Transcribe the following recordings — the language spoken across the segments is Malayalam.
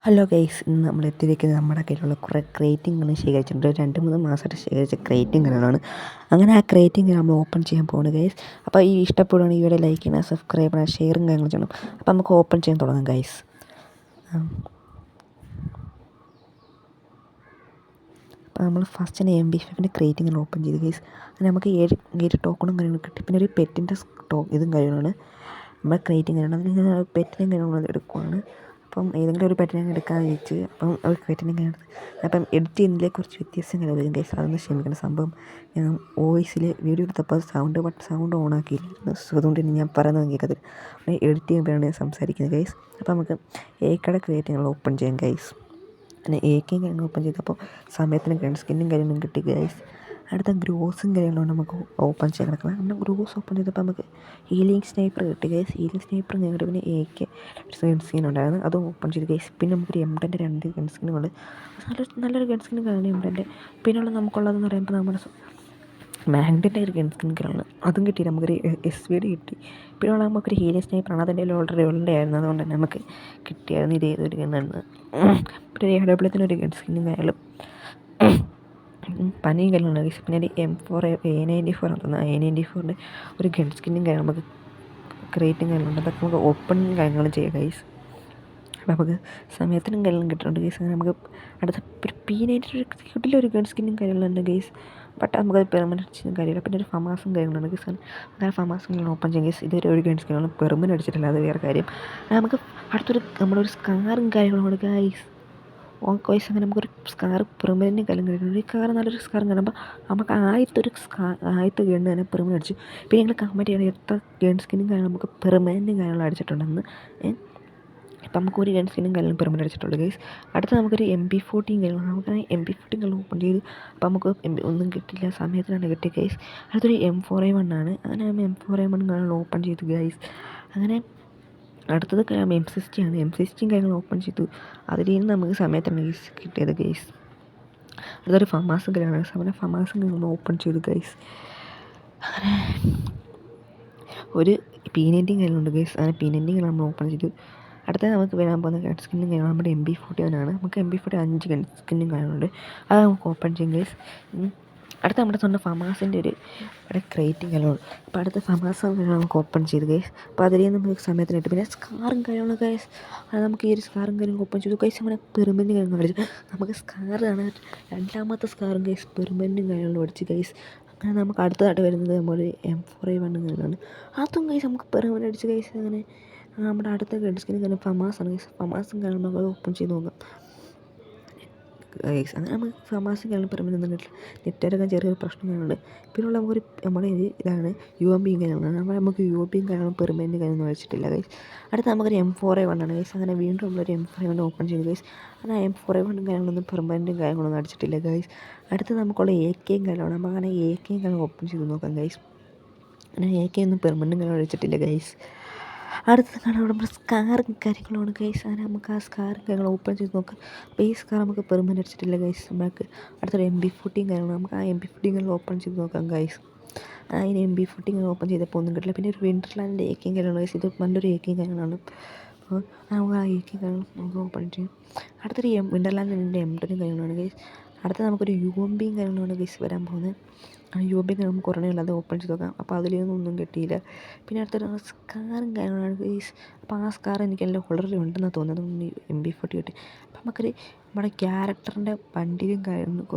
ഹലോ ഗൈസ്, ഇന്ന് നമ്മൾ എത്തിയിരിക്കുന്നത് നമ്മുടെ കയ്യിലുള്ള കുറേ ക്രേറ്റിംഗുകൾ ശേഖരിച്ചിട്ടുണ്ട്. 2-3 മാസമായിട്ട് ശേഖരിച്ച ക്രേറ്റിംഗുകളാണ്. അങ്ങനെ ആ ക്രേറ്റിംഗ് നമ്മൾ ഓപ്പൺ ചെയ്യാൻ പോകുന്നത് ഗൈസ്. അപ്പോൾ ഈ ഇഷ്ടപ്പെടുകയാണെങ്കിൽ ഇവിടെ ലൈക്ക് ചെയ്യണം, സബ്സ്ക്രൈബ് ചെയ്യണം, ഷെയറും കാര്യങ്ങളും ചെയ്യണം. അപ്പോൾ നമുക്ക് ഓപ്പൺ ചെയ്യാൻ തുടങ്ങാം ഗൈസ്. അപ്പോൾ നമ്മൾ ഫസ്റ്റ് തന്നെ MP5 ക്രേറ്റിംഗ് ഓപ്പൺ ചെയ്ത് ഗൈസ്. അങ്ങനെ നമുക്ക് 7 ടോക്കണും കാര്യങ്ങളും കിട്ടി. പിന്നെ ഒരു പെറ്റിൻ്റെ ഇതും കാര്യങ്ങളാണ് നമ്മുടെ ക്രേറ്റിംഗ് കാര്യമാണ്. അതിന് പെറ്റിനും കാര്യങ്ങളും എടുക്കുവാണ്. അപ്പം ഏതെങ്കിലും ഒരു പെറ്റിനെ എടുക്കാമെന്ന് വെച്ച് അപ്പം ഒരു പെറ്റിനെ അപ്പം എഡിറ്റ് ചെയ്യുന്നതിലെ കുറച്ച് വ്യത്യാസങ്ങൾ വരും ഗൈസ്, അതൊന്ന് ക്ഷമിക്കണം. സംഭവം ഞാൻ വോയിസിൽ വീഡിയോ എടുത്തപ്പോൾ സൗണ്ട് ഓണാക്കിയില്ല, അതുകൊണ്ട് തന്നെ ഞാൻ പറയുന്നത് കേൾക്കത്തില്ല. എഡിറ്റ് ചെയ്യുമ്പോഴാണ് ഞാൻ സംസാരിക്കുന്നത് ഗൈസ്. അപ്പോൾ നമുക്ക് ഏക്കടെ ക്രിയേറ്റ് ഓപ്പൺ ചെയ്യാം ഗൈസ്. അങ്ങനെ ഏക്കയും കാര്യങ്ങൾ ഓപ്പൺ ചെയ്തപ്പോൾ സമയത്തിന് ഗൺ സ്കിന്നും കാര്യങ്ങളും കിട്ടി ഗൈസ്. അടുത്ത ഗ്രോസും കാര്യങ്ങളും നമുക്ക് ഓപ്പൺ ചെയ്യാൻ കിടക്കണം. അങ്ങനെ ഗ്രോസ് ഓപ്പൺ ചെയ്തപ്പോൾ നമുക്ക് ഹീലിംഗ് സ്നൈപ്പർ കിട്ടി ഗൈസ്. ഹീലിംഗ് സ്നൈപ്പർ കിട്ടി. പിന്നെ AK ഗൺ സ്കിൻ ഉണ്ടായിരുന്നു, അതും ഓപ്പൺ ചെയ്ത് ഗൈസ്. പിന്നെ നമുക്കൊരു M10 2 ഗൺ സ്കിന്നുണ്ട്. നല്ലൊരു ഗൺ സ്കിൻ കാണും M10. പിന്നെയുള്ള നമുക്കുള്ളതെന്ന് പറയുമ്പോൾ നമ്മുടെ മാഗ്നറ്റിൻ്റെ ഒരു ഗൺ സ്കിൻ അതും കിട്ടി. നമുക്കൊരു SVD കിട്ടി. പിന്നെ നമുക്കൊരു ഹീലിംഗ് സ്നൈപ്പറാണ്, അതിൻ്റെ ഓൾറെഡി ആയിരുന്നു, അതുകൊണ്ട് തന്നെ നമുക്ക് കിട്ടിയായിരുന്നു. ഇത് ഏതൊരു ഗണ്ണായിരുന്നു. പിന്നെ AWത്തിന് ഒരു ഗൺ സ്കിന്നും കാര്യങ്ങളും പനിയും കാര്യങ്ങളുണ്ട് ഗൈസ്. പിന്നെ ഒരു M4 A94 തോന്നുന്നു. A94ൻ്റെ ഒരു ഗൺ സ്കിന്നും കാര്യം നമുക്ക് ക്രിയേറ്റും കാര്യങ്ങളുണ്ട്. അതൊക്കെ നമുക്ക് ഓപ്പണും കാര്യങ്ങളും ചെയ്യാം ഗൈസ്. അപ്പോൾ നമുക്ക് സമയത്തിനും കാര്യങ്ങളും കിട്ടുന്നുണ്ട് ഗൈസ്. അങ്ങനെ നമുക്ക് അടുത്ത P90 ഒരു ഗൺ സ്കിന്നും കാര്യങ്ങളുണ്ട് ഗൈസ്. ബട്ട് നമുക്കത് പെർമനൻറ്റ് കാര്യമില്ല. പിന്നെ ഒരു ഫമാസും കാര്യങ്ങളുണ്ട് ഗൈസ്. അങ്ങനെ ഫമാസും കാര്യങ്ങളും ഓപ്പൺ ചെയ്യാം ഗൈസ്. ഇതൊരു ഗൺ സ്കിന്നാണ്, പെർമനൻറ്റ് അടിച്ചിട്ടില്ല, അത് വേറെ കാര്യം. നമുക്ക് നമ്മളൊരു സ്കാറും കാര്യങ്ങളുണ്ട് ഗൈസ്. ഗൈസ് അങ്ങനെ നമുക്കൊരു സ്കാർ പെർമനൻറ്റ് കാര്യം കിട്ടുന്നുണ്ട്. ഈ കാർ നല്ലൊരു സ്കാറും കാണുമ്പോൾ നമുക്ക് ആദ്യത്തെ ഗണ്ണ് തന്നെ പെർമനൻറ്റ് അടിച്ചു. പിന്നെ ഞങ്ങൾ കമൻറ്റ് ചെയ്യണം എത്ര ഗൺ സ്കിന്നും കാര്യങ്ങൾ നമുക്ക് പെർമനൻറ്റും കാര്യങ്ങൾ അടിച്ചിട്ടുണ്ടെന്ന്. ഇപ്പം നമുക്ക് ഒരു ഗൺ സ്കിന്നും കാര്യങ്ങളും പെർമനൻറ്റ് അടിച്ചിട്ടുള്ളൂ ഗൈസ്. അടുത്ത നമുക്കൊരു MP14 കാര്യങ്ങൾ നമുക്ക് MP14 കാര്യങ്ങൾ ഓപ്പൺ ചെയ്ത് അപ്പോൾ നമുക്ക് ഒന്നും കിട്ടില്ല, സമയത്തിനാണ് കിട്ടിയ ഗൈസ്. അടുത്തൊരു M4A1 ആണ്. അങ്ങനെ M4A1 കാര്യങ്ങൾ ഓപ്പൺ ചെയ്തു ഗൈസ്. അങ്ങനെ അടുത്തത് M60 ആണ്. M60 കാര്യങ്ങൾ ഓപ്പൺ ചെയ്തു. അതിൽ നിന്ന് നമുക്ക് സമയത്താണ് ഗൈസ് കിട്ടിയത് ഗൈസ്. അടുത്തൊരു ഫമാസും കാര്യങ്ങളാണ്. അങ്ങനെ ഫമാസും കാര്യങ്ങൾ ഓപ്പൺ ചെയ്തു ഗൈസ്. അങ്ങനെ ഒരു P90 കാര്യങ്ങളുണ്ട് ഗൈസ്. അങ്ങനെ P90 നമ്മൾ ഓപ്പൺ ചെയ്തു. അടുത്തത് നമുക്ക് വരാൻ പോകുന്ന ഗൺ സ്കിന്നും കാര്യങ്ങൾ നമ്മുടെ MP41 ആണ്. നമുക്ക് MP40 5 ഗൺ സ്കിന്നും കാര്യങ്ങളുണ്ട്, അത് നമുക്ക് ഓപ്പൺ ചെയ്യും ഗൈസ്. അടുത്ത നമ്മുടെ സ്വന്തം ഫമാസിൻ്റെ ഇവിടെ ക്രേറ്റിംഗ് കാര്യങ്ങളുണ്ട്. അപ്പോൾ അടുത്ത ഫമാസും നമുക്ക് ഓപ്പൺ ചെയ്ത് ഗൈസ്. അപ്പോൾ അതിൽ നമുക്ക് സമയത്തിന് കിട്ടും. പിന്നെ സ്കാറും കാര്യങ്ങളും ഗൈസ്, അത് നമുക്ക് ഈ ഒരു സ്കാറും കാര്യങ്ങളും ഓപ്പൺ ചെയ്തു ഗൈസ്. അങ്ങനെ പെർമനൻറ്റ് കാര്യങ്ങൾ അടിച്ചു. നമുക്ക് സ്കാറാണ് രണ്ടാമത്തെ സ്കാറും ഗൈസ്, പെർമനൻറ്റും കാര്യങ്ങളും അടിച്ച് ഗൈസ്. അങ്ങനെ നമുക്ക് അടുത്തതായിട്ട് വരുന്നത് നമ്മൾ M4A1 കാര്യങ്ങളാണ്. അതും ഗൈസ് നമുക്ക് പെർമനൻറ്റ് അടിച്ച് ഗൈസ്. അങ്ങനെ നമ്മുടെ അടുത്ത ഗൺ സ്കിന്നും കാര്യം ഫമാസാണ് ഗൈസ്. ഫമാസും കാര്യം നമുക്ക് ഓപ്പൺ ചെയ്ത് നോക്കാം ഗൈസ്. അങ്ങനെ നമുക്ക് ഫമാസും കാര്യം പെർമനൻറ്റ് കിട്ടില്ല. നെറ്റൊക്കെ ചെറിയൊരു പ്രശ്നങ്ങളുണ്ട്. പിന്നെയുള്ള നമ്മുടെ ഇതാണ് UMP കാര്യങ്ങളാണ്. നമുക്ക് UMP കാര്യങ്ങളും പെർമനൻറ്റ് കാര്യമൊന്നും വെച്ചിട്ടില്ല ഗൈസ്. അടുത്ത നമുക്കൊരു M4A1 ആണ് ഗൈസ്. അങ്ങനെ വീണ്ടും നമ്മളൊരു M4A1 ഓപ്പൺ ചെയ്തു ഗൈസ്. അങ്ങനെ M4A1 കാര്യങ്ങളൊന്നും പെർമനൻറ്റും കാര്യങ്ങളൊന്നും അടിച്ചിട്ടില്ല ഗൈസ്. അടുത്ത് നമുക്കുള്ള AKയും കാര്യമാണ്. നമുക്ക് അങ്ങനെ AKയും കാര്യം ഓപ്പൺ ചെയ്ത് നോക്കാം ഗൈസ്. അങ്ങനെ AK ഒന്നും പെർമനൻറ്റും കാര്യം അടിച്ചിട്ടില്ല ഗൈസ്. അടുത്ത കാണാൻ നമ്മുടെ സ്കാറും കാര്യങ്ങളുമാണ് ഗൈസ്. അങ്ങനെ നമുക്ക് ആ സ്കാറും കാര്യങ്ങൾ ഓപ്പൺ ചെയ്ത് നോക്കാം. അപ്പോൾ ഈ സ്കാർ നമുക്ക് പെർമനൻറ്റ് അടിച്ചിട്ടില്ല ഗൈസ്. നമുക്ക് അടുത്തൊരു MP14 കാര്യങ്ങൾ നമുക്ക് ആ MP14 കാര്യങ്ങൾ ഓപ്പൺ ചെയ്ത് നോക്കാം ഗൈസ്. അതിന് MP14 കാര്യങ്ങൾ ഓപ്പൺ ചെയ്തപ്പോൾ ഒന്നും കിട്ടില്ല. പിന്നെ ഒരു വിൻ്റർലാൻഡിൻ്റെ AKയും കാര്യങ്ങളാണ് ഗൈസ്. ഇത് നല്ലൊരു AKയും കാര്യങ്ങളാണ്. അപ്പോൾ നമുക്ക് ആ AKയും കാര്യങ്ങൾ നമുക്ക് ഓപ്പൺ ചെയ്യും. അടുത്തൊരു വിൻ്റർലാൻഡിൻ്റെ M10 കാര്യങ്ങളാണ് ഗൈസ്. അടുത്ത നമുക്കൊരു UMPയും കാര്യങ്ങളാണ് ഗൈസ് വരാൻ പോകുന്നത്. ആ UMP നമുക്ക് കുറേ ഉള്ളത് ഓപ്പൺ ചെയ്ത് നോക്കാം. അപ്പോൾ അതിലൊന്നും കിട്ടിയില്ല. പിന്നെ അടുത്തൊരു സ്കാറും കാര്യങ്ങളാണ് ഗൈസ്. അപ്പോൾ ആ സ്കാർ എനിക്ക് എൻ്റെ ഓൾറെഡി ഉണ്ടെന്ന് തോന്നുന്നത്, MP40 കിട്ടി. അപ്പോൾ നമുക്കൊരു നമ്മുടെ ക്യാരക്ടറിൻ്റെ വണ്ടിയും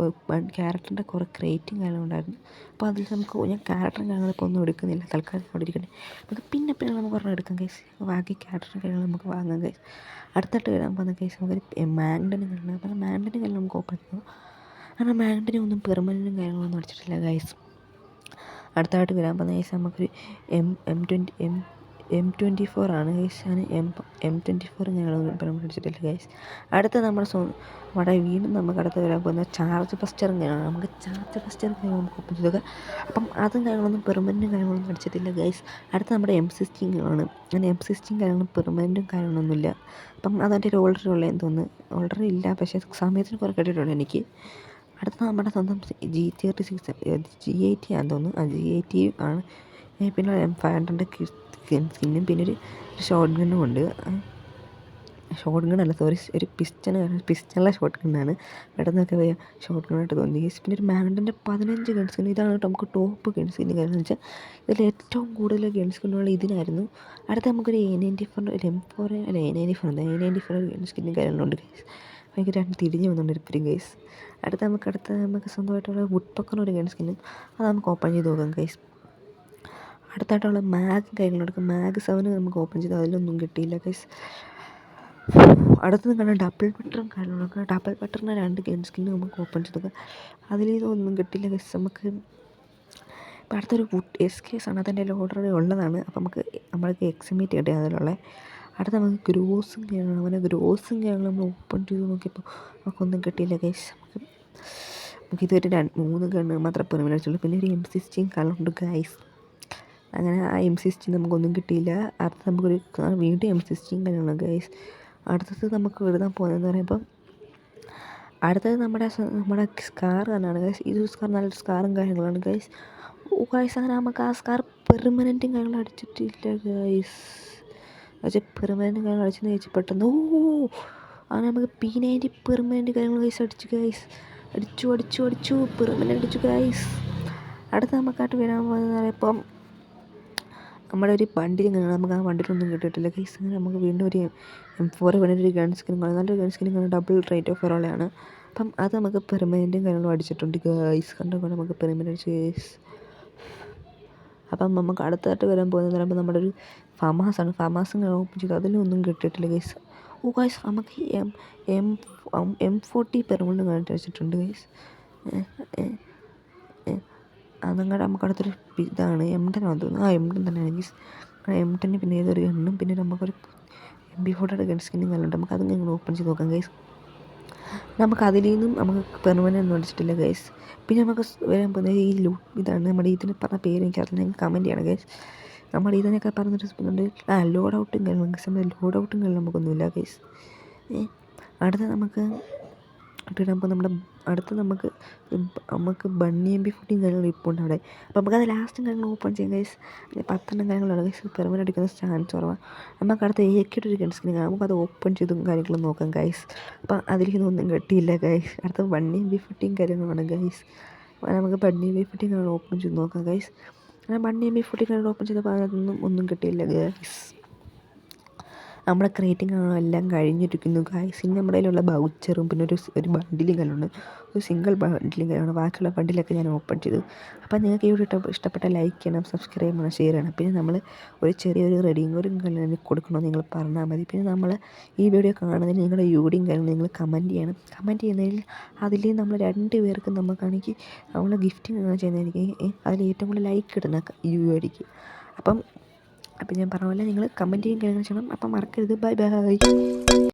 ക്യാരക്ടറിൻ്റെ കുറേ ക്രേറ്റും കാര്യങ്ങളുണ്ടായിരുന്നു. അപ്പോൾ അതിൽ നമുക്ക് ഞാൻ ക്യാരക്ടറും കാര്യങ്ങളിപ്പോൾ ഒന്നും എടുക്കുന്നില്ല, തൽക്കാലം അവിടെ ഇരിക്കട്ടെ. നമുക്ക് പിന്നെ നമുക്ക് ഒരെണ്ണം എടുക്കാം ഗൈസ്. ബാക്കി ക്യാരക്ടറും കാര്യങ്ങൾ നമുക്ക് വാങ്ങാം ഗൈസ്. അടുത്തായിട്ട് വരാൻ പോകുന്ന ഗൈസ് നമുക്കൊരു മാഗ്നറ്റിന് കാര്യങ്ങൾ. അപ്പോൾ മാഗ്നറ്റിന് കാര്യങ്ങൾ നമുക്ക് ഓപ്പൺ ചെയ്യുന്നു. അങ്ങനെ മാഗ്നറ്റിന് ഒന്നും പെർമനൻറ്റും കാര്യങ്ങളൊന്നും അടിച്ചിട്ടില്ല ഗൈസ്. അടുത്തായിട്ട് വരാൻ പോകുന്ന ഗൈസ് നമുക്കൊരു M24 ആണ് ഗൈസ്. അങ്ങനെ M24 ഞങ്ങളൊന്നും പെർമനൻറ്റ് അടിച്ചിട്ടില്ല ഗൈസ്. അടുത്ത നമ്മുടെ വീണ്ടും നമുക്ക് അടുത്ത് വരാൻ പോകുന്ന ചാർജ് ഫസ്റ്ററും കാര്യങ്ങളാണ്. നമുക്ക് ചാർജ് ഫസ്റ്ററും കാര്യങ്ങൾ നമുക്ക് ഓപ്പൺ ചെയ്ത് നോക്കാം. അപ്പം അതും കാര്യങ്ങളൊന്നും പെർമനൻറ്റും കാര്യങ്ങളൊന്നും അടിച്ചിട്ടില്ല ഗൈസ്. അടുത്ത നമ്മുടെ M16 ആണ്. അങ്ങനെ M16 കാര്യങ്ങളും പെർമനൻറ്റും കാര്യങ്ങളൊന്നുമില്ല. അപ്പം അതെൻ്റെ ഓൾറെഡി ഉള്ളതെന്ന് തോന്നുന്നു. ഓൾറെഡി ഇല്ല, പക്ഷേ സമയത്തിന് കുറേ കിട്ടിയിട്ടുണ്ട് എനിക്ക്. അടുത്ത നമ്മുടെ സ്വന്തം G36 G80 ആണെന്ന് തോന്നുന്നു. ആ G80 ആണ്. പിന്നെ M500 സ്കിന്നും പിന്നെ ഒരു ഷോട്ട് ഗണ്ണും ഉണ്ട്. ഷോട്ട് ഗണ്ണല്ല, സോറി, ഒരു പിസ്റ്റണിലെ ഷോട്ട് ഗണ്ണാണ്. പെട്ടെന്നൊക്കെ ഷോട്ട് ഗണ്ണായിട്ട് തോന്നി ഗൈസ്. പിന്നെ ഒരു മാഗ്നൻ്റെ 15 ഗൺ സ്കിൻ, ഇതാണ് കേട്ടോ നമുക്ക് ടോപ്പ് ഗൺ സ്കിൻ. കാരണം എന്ന് വെച്ചാൽ ഇതിൽ ഏറ്റവും കൂടുതൽ ഗൺ സ്കിന്നുള്ള ഇതിനായിരുന്നു. അടുത്ത നമുക്കൊരു A94 ഒരു M4 അല്ല A94 ഗൺ സ്കിന്നും കാര്യങ്ങളുണ്ട് ഗൈസ്. ഭയങ്കര തിരിഞ്ഞ് വന്നുകൊണ്ടിരിക്കും ഗൈസ്. അടുത്ത നമുക്ക് സ്വന്തമായിട്ടുള്ള വുഡ് പക്കറിനൊരു ഗൺ സ്കിന്നും അത് നമുക്ക് ഓപ്പൺ ചെയ്ത് നോക്കാം ഗൈസ്. അടുത്തായിട്ടുള്ള മാഗ് കാര്യങ്ങളെടുക്കും. മാഗ് 7 നമുക്ക് ഓപ്പൺ ചെയ്ത് അതിലൊന്നും കിട്ടിയില്ല ഗൈസ്. അടുത്തത് കാണാൻ ഡബിൾ ബട്ടറും കാര്യങ്ങളൊക്കെ. ഡബിൾ ബട്ടറിന് 2 ഗൺ സ്കിന്ന് നമുക്ക് ഓപ്പൺ ചെയ്തൊക്കെ അതിലിതൊന്നും കിട്ടില്ല ഗൈസ്. നമുക്ക് ഇപ്പം അടുത്തൊരു വുഡ് SKS ആണ്, അതെൻ്റെ ഓൾറെഡി ഉള്ളതാണ്. അപ്പം നമ്മൾക്ക് എക്സിമേറ്റ് കിട്ടിയ അതിലുള്ള. അടുത്ത നമുക്ക് ഗ്രോസും കാര്യങ്ങളും, അങ്ങനെ ഗ്രോസും കാര്യങ്ങളും നമ്മൾ ഓപ്പൺ ചെയ്ത് നോക്കിയപ്പോൾ നമുക്കൊന്നും കിട്ടിയില്ല ഗൈസ്. നമുക്കിതൊരു 3 ഗണ്ണ് മാത്രമേ പെർമനൻ്റ് അടിച്ചുള്ളൂ. പിന്നെ ഒരു M16 കളുണ്ട് ഗൈസ്. അങ്ങനെ ആ M16 നമുക്കൊന്നും കിട്ടിയില്ല. അടുത്ത നമുക്കൊരു വീണ്ടും M16 കാര്യങ്ങളാണ് ഗൈസ്. അടുത്തത് നമുക്ക് എഴുതാൻ പോകുന്നതെന്ന് പറയുമ്പം അടുത്തത് നമ്മുടെ സ്കാർ തന്നെയാണ് ഗൈസ്. ഇത് സ്കാർ നല്ലൊരു സ്കാറും കാര്യങ്ങളാണ് ഗൈസ്. ഗൈസ് അങ്ങനെ നമുക്ക് ആ സ്കാർ പെർമനൻറ്റും കാര്യങ്ങളും അടിച്ചിട്ടില്ല ഗൈസ്. പക്ഷേ പെർമനൻറ്റും കാര്യങ്ങൾ അടിച്ചെന്ന് ചോദിച്ചാൽ പെട്ടെന്ന് അങ്ങനെ നമുക്ക് P90 പെർമനൻറ്റ് കാര്യങ്ങൾ ഗൈസ് അടിച്ചു ഗൈസ്. അടിച്ചു പെർമനൻറ്റ് അടിച്ചു ഗൈസ്. അടുത്ത നമുക്കായിട്ട് വരാൻ പോകുന്നത് പറയുമ്പം നമ്മുടെ ഒരു ബണ്ടിൽ കാണാം. നമുക്ക് ആ ബണ്ടിലൊന്നും കിട്ടിയിട്ടില്ല ഗൈസ്. അങ്ങനെ നമുക്ക് വീണ്ടും ഒരു M4 വേണൊരു ഗൺ സ്കിൻ കാണാം. നല്ലൊരു ഗൺ സ്കിൻ കാണാൻ ഡബിൾ റേറ്റ് ഓഫ് ഫയറുള്ളതാണ്. അപ്പം അത് നമുക്ക് പെർമനൻറ്റും കാര്യങ്ങളും അടിച്ചിട്ടുണ്ട് ഗൈസ്. കണ്ടപ്പോൾ നമുക്ക് പെർമനൻറ്റ് അടിച്ചു ഗൈസ്. അപ്പം നമുക്ക് അടുത്തായിട്ട് വരാൻ പോകുന്നത് പറയുമ്പോൾ നമ്മുടെ ഒരു ഫമാസാണ്. ഫമാസും ഓപ്പൺ ചെയ്ത് അതിലൊന്നും കിട്ടിയിട്ടില്ല ഗൈസ്. ഗൈസ് നമുക്ക് M40 പെർമനൻറ്റ് കാണിട്ട് വെച്ചിട്ടുണ്ട് ഗൈസ്. അതങ്ങനെ നമുക്ക് അടുത്തൊരു ഇതാണ് M10 തോന്നുന്നു. M10 തന്നെയാണ് ഗൈസ്. M10 പിന്നെ ഏതൊരു ഗണ്ണും പിന്നെ നമുക്കൊരു MP40 ഗൺ സ്കിന്നും കാര്യമുണ്ട്. നമുക്ക് അതും ഞങ്ങൾ ഓപ്പൺ ചെയ്ത് നോക്കാം ഗൈസ്. നമുക്ക് അതിൽ നിന്നും നമുക്ക് പെർമനൻ്റ് ഒന്നും അടിച്ചിട്ടില്ല ഗൈസ്. പിന്നെ നമുക്ക് വരാൻ പോകുന്നത് ഈ ഇതാണ്. നമ്മുടെ ഇതിന് പറഞ്ഞ പേര് എനിക്കറിയില്ല, നിങ്ങൾ കമൻറ്റ് ചെയ്യണം ഗൈസ്. നമ്മുടെ ഇതിനൊക്കെ പറഞ്ഞിട്ട് ലോഡ് ഔട്ടും കാര്യങ്ങളും ഗൈസ്. നമ്മുടെ ലോഡ് ഔട്ടും കാര്യം നമുക്കൊന്നുമില്ല ഗൈസ്. അടുത്ത നമുക്ക് ഇട്ടിടുമ്പോൾ നമുക്ക് ബണ്ണി MP40 കാര്യങ്ങൾ ഇപ്പോൾ ഉണ്ട് അവിടെ. അപ്പോൾ നമുക്കത് ലാസ്റ്റും കാര്യങ്ങൾ ഓപ്പൺ ചെയ്യാം ഗൈസ്. 10 കാര്യങ്ങളാണ് ഗൈസ്. പെർമനൻ്റ് അടിക്കുന്ന ചാൻസ് കുറവാണ്. നമുക്ക് അടുത്ത AK ഒരു ഗൺ സ്കിൻ കാണാം. നമുക്കത് ഓപ്പൺ ചെയ്തും കാര്യങ്ങളും നോക്കാം ഗൈസ്. അപ്പം അതിലേക്കൊന്നും കിട്ടിയില്ല ഗൈസ്. അടുത്ത ബണ്ണി MP40 കാര്യങ്ങളാണ് ഗൈസ്. അപ്പോൾ നമുക്ക് ബണ്ണി MP40 കാര്യങ്ങൾ ഓപ്പൺ ചെയ്ത് നോക്കാം ഗൈസ്. അങ്ങനെ ബണ്ണി MP40 കാര്യങ്ങൾ ഓപ്പൺ ചെയ്തപ്പോൾ അതിനൊന്നും ഒന്നും കിട്ടിയില്ല ഗൈസ്. നമ്മുടെ ക്രിയേറ്റിംഗ് എല്ലാം കഴിഞ്ഞിരിക്കുന്നു ഗൈസ്. ഇനി നമ്മുടെ കയ്യിലുള്ള ബൗച്ചറും പിന്നെ ഒരു ബണ്ടിലും കാര്യമുണ്ട്. ഒരു സിംഗിൾ ബണ്ടിലും കാര്യമാണ്. ബാക്കിയുള്ള ബണ്ടിലൊക്കെ ഞാൻ ഓപ്പൺ ചെയ്തു. അപ്പം നിങ്ങൾക്ക് ഈ വീഡിയോ ഇഷ്ടപ്പെട്ട ലൈക്ക് ചെയ്യണം, സബ്സ്ക്രൈബ് ചെയ്യണം, ഷെയർ ചെയ്യണം. പിന്നെ നമ്മൾ ഒരു ചെറിയൊരു റെഡിയും കൂടി കൊടുക്കണമെന്ന് നിങ്ങൾ പറഞ്ഞാൽ മതി. പിന്നെ നമ്മൾ ഈ വീഡിയോ കാണുന്നതിന് നിങ്ങളുടെ യൂഡിയും കാര്യങ്ങൾ നിങ്ങൾ കമൻറ്റ് ചെയ്യണം. കമൻറ്റ് ചെയ്യുന്നതിൽ അതിൽ നമ്മൾ 2 പേർക്ക് നമുക്കാണെങ്കിൽ നമ്മൾ ഗിഫ്റ്റിംഗ് ചെയ്യുന്നതായിരിക്കും അതിൽ ഏറ്റവും കൂടുതൽ ലൈക്ക് ഇടുന്ന യൂഡിക്ക്. അപ്പം ഞാൻ പറഞ്ഞ പോലെ നിങ്ങൾ കമൻറ്റ് ചെയ്യും കാര്യങ്ങൾ ചെയ്യണം. അപ്പം മറക്കരുത്. Bye bye.